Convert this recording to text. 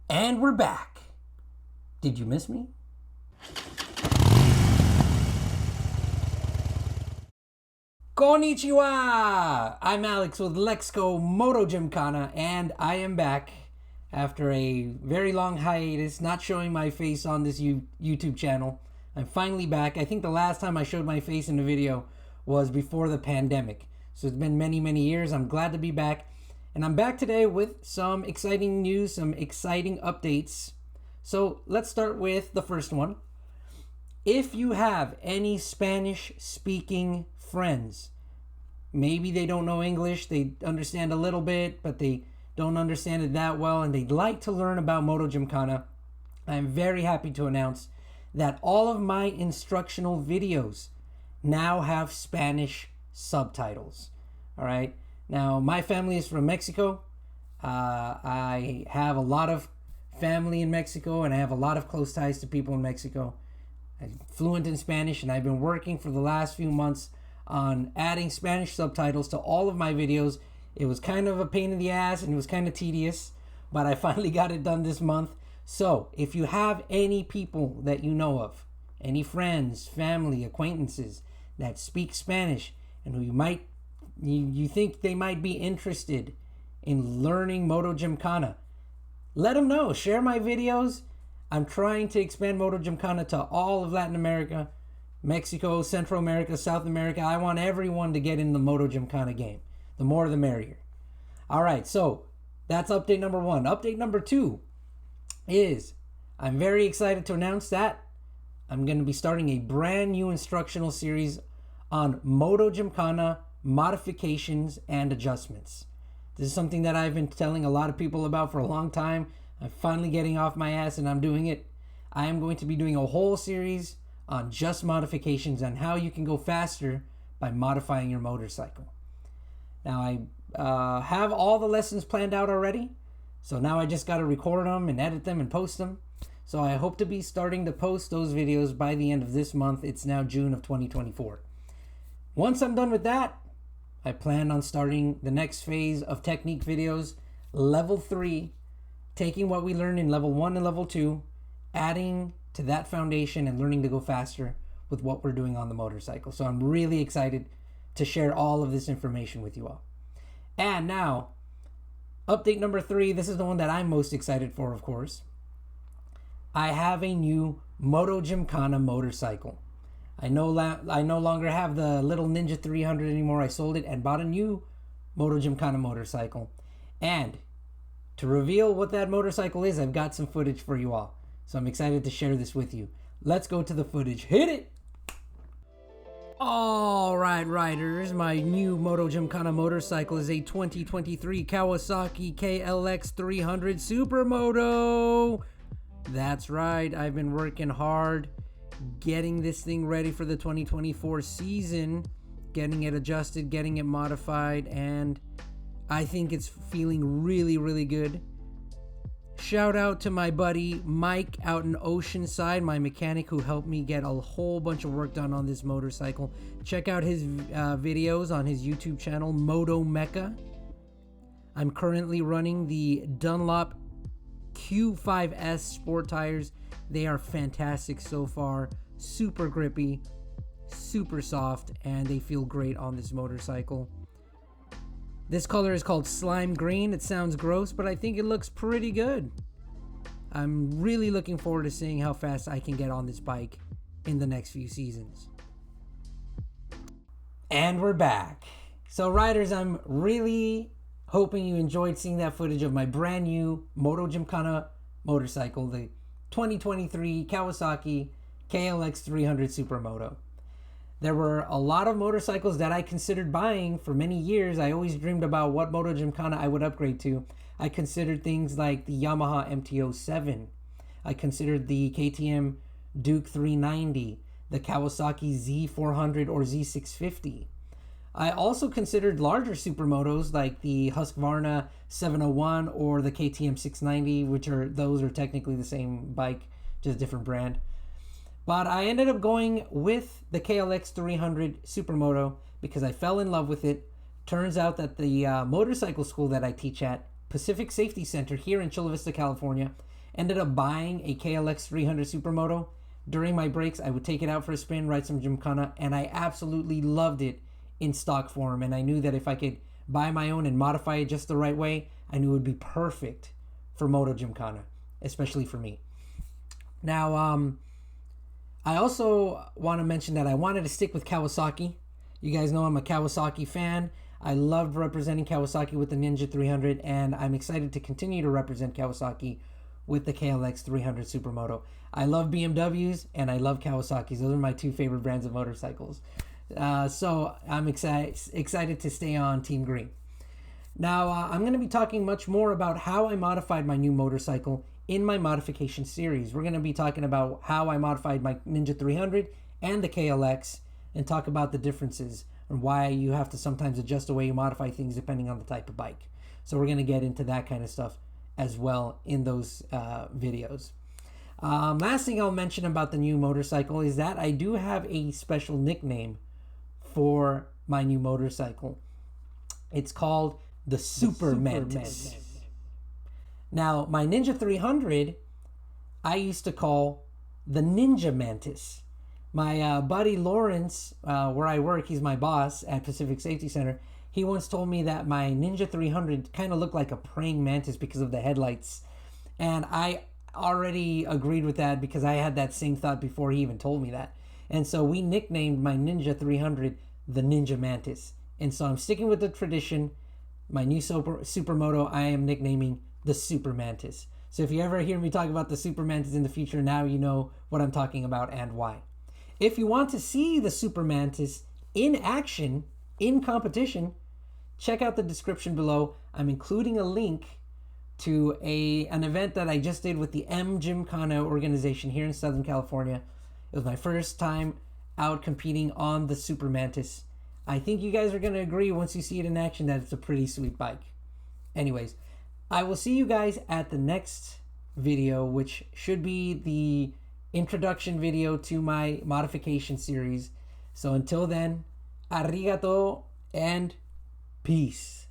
And we're back. Did you miss me? Konnichiwa! I'm Alex with Lexco Moto Gymkhana, and I am back after a very long hiatus, not showing my face on this YouTube channel. I'm finally back. I think the last time I showed my face in a video was before the pandemic. So it's been many, many years. I'm glad to be back. And I'm back today with some exciting news, some exciting updates. So let's start with the first one. If you have any Spanish-speaking friends, maybe they don't know English, they understand a little bit, but they don't understand it that well, and they'd like to learn about Moto Gymkhana, I'm very happy to announce that all of my instructional videos now have Spanish subtitles. All right. Now, my family is from Mexico. I have a lot of family in Mexico, and I have a lot of close ties to people in Mexico. I'm fluent in Spanish, and I've been working for the last few months on adding Spanish subtitles to all of my videos. It was kind of a pain in the ass, and it was kind of tedious, but I finally got it done this month. So if you have any people that you know of, any friends, family, acquaintances that speak Spanish, and who you think they might be interested in learning Moto Gymkhana, let them know. Share my videos. I'm trying to expand Moto Gymkhana to all of Latin America, Mexico, Central America, South America. I want everyone to get in the Moto Gymkhana game. The more the merrier. All right, so that's update number one. Update number two is I'm very excited to announce that I'm going to be starting a brand new instructional series on Moto Gymkhana modifications and adjustments. This is something that I've been telling a lot of people about for a long time. I'm finally getting off my ass and I'm doing it. I am going to be doing a whole series on just modifications and how you can go faster by modifying your motorcycle. Now, I have all the lessons planned out already. So now I just got to record them and edit them and post them. So I hope to be starting to post those videos by the end of this month. It's now June of 2024. Once I'm done with that, I plan on starting the next phase of technique videos, level 3, taking what we learned in level 1 and level 2, adding to that foundation and learning to go faster with what we're doing on the motorcycle. So I'm really excited to share all of this information with you all. And now, update number 3, this is the one that I'm most excited for, of course. I have a new Moto Gymkhana motorcycle. I no longer have the little Ninja 300 anymore. I sold it and bought a new Moto Gymkhana motorcycle. And to reveal what that motorcycle is, I've got some footage for you all. So I'm excited to share this with you. Let's go to the footage. Hit it! All right, riders, my new Moto Gymkhana motorcycle is a 2023 Kawasaki KLX 300 Supermoto. That's right, I've been working hard getting this thing ready for the 2024 season, getting it adjusted, getting it modified, and I think it's feeling really, really good. Shout out to my buddy Mike out in Oceanside, my mechanic who helped me get a whole bunch of work done on this motorcycle. Check out his videos on his YouTube channel, Moto Mecha. I'm currently running the Dunlop Q5S sport tires. They are fantastic so far, super grippy, super soft, and they feel great on this motorcycle. This color is called Slime Green. It sounds gross, but I think it looks pretty good. I'm really looking forward to seeing how fast I can get on this bike in the next few seasons. And we're back. So riders, I'm really hoping you enjoyed seeing that footage of my brand new Moto Gymkhana motorcycle, the 2023 Kawasaki KLX 300 Supermoto. There were a lot of motorcycles that I considered buying for many years. I always dreamed about what Moto Gymkhana I would upgrade to. I considered things like the Yamaha MT-07. I considered the KTM Duke 390, the Kawasaki Z400 or Z650. I also considered larger supermotos like the Husqvarna 701 or the KTM 690, those are technically the same bike, just a different brand. But I ended up going with the KLX 300 Supermoto because I fell in love with it. Turns out that the motorcycle school that I teach at, Pacific Safety Center here in Chula Vista, California, ended up buying a KLX 300 Supermoto. During my breaks, I would take it out for a spin, ride some Gymkhana, and I absolutely loved it in stock form. And I knew that if I could buy my own and modify it just the right way, I knew it would be perfect for Moto Gymkhana, especially for me. Now, I also want to mention that I wanted to stick with Kawasaki. You guys know I'm a Kawasaki fan. I loved representing Kawasaki with the Ninja 300, and I'm excited to continue to represent Kawasaki with the KLX 300 Supermoto. I love BMWs and I love Kawasaki's. Those are my two favorite brands of motorcycles. So I'm excited to stay on Team Green. Now, I'm going to be talking much more about how I modified my new motorcycle in my modification series. We're going to be talking about how I modified my Ninja 300 and the KLX and talk about the differences and why you have to sometimes adjust the way you modify things depending on the type of bike. So we're going to get into that kind of stuff as well in those videos. Last thing I'll mention about the new motorcycle is that I do have a special nickname for my new motorcycle. It's called the Super Mantis. Now, my Ninja 300, I used to call the Ninja Mantis. My buddy Lawrence, where I work, he's my boss at Pacific Safety Center. He once told me that my Ninja 300 kind of looked like a praying mantis because of the headlights. And I already agreed with that because I had that same thought before he even told me that. And so we nicknamed my Ninja 300 the Ninja Mantis. And so I'm sticking with the tradition. My new Supermoto, I am nicknaming the Super Mantis. So if you ever hear me talk about the Super Mantis in the future, now you know what I'm talking about and why. If you want to see the Super Mantis in action, in competition, check out the description below. I'm including a link to an event that I just did with the M Gymkhana organization here in Southern California. It was my first time out competing on the Super Mantis. I think you guys are going to agree once you see it in action that it's a pretty sweet bike. Anyways, I will see you guys at the next video, which should be the introduction video to my modification series. So until then, arigato and peace.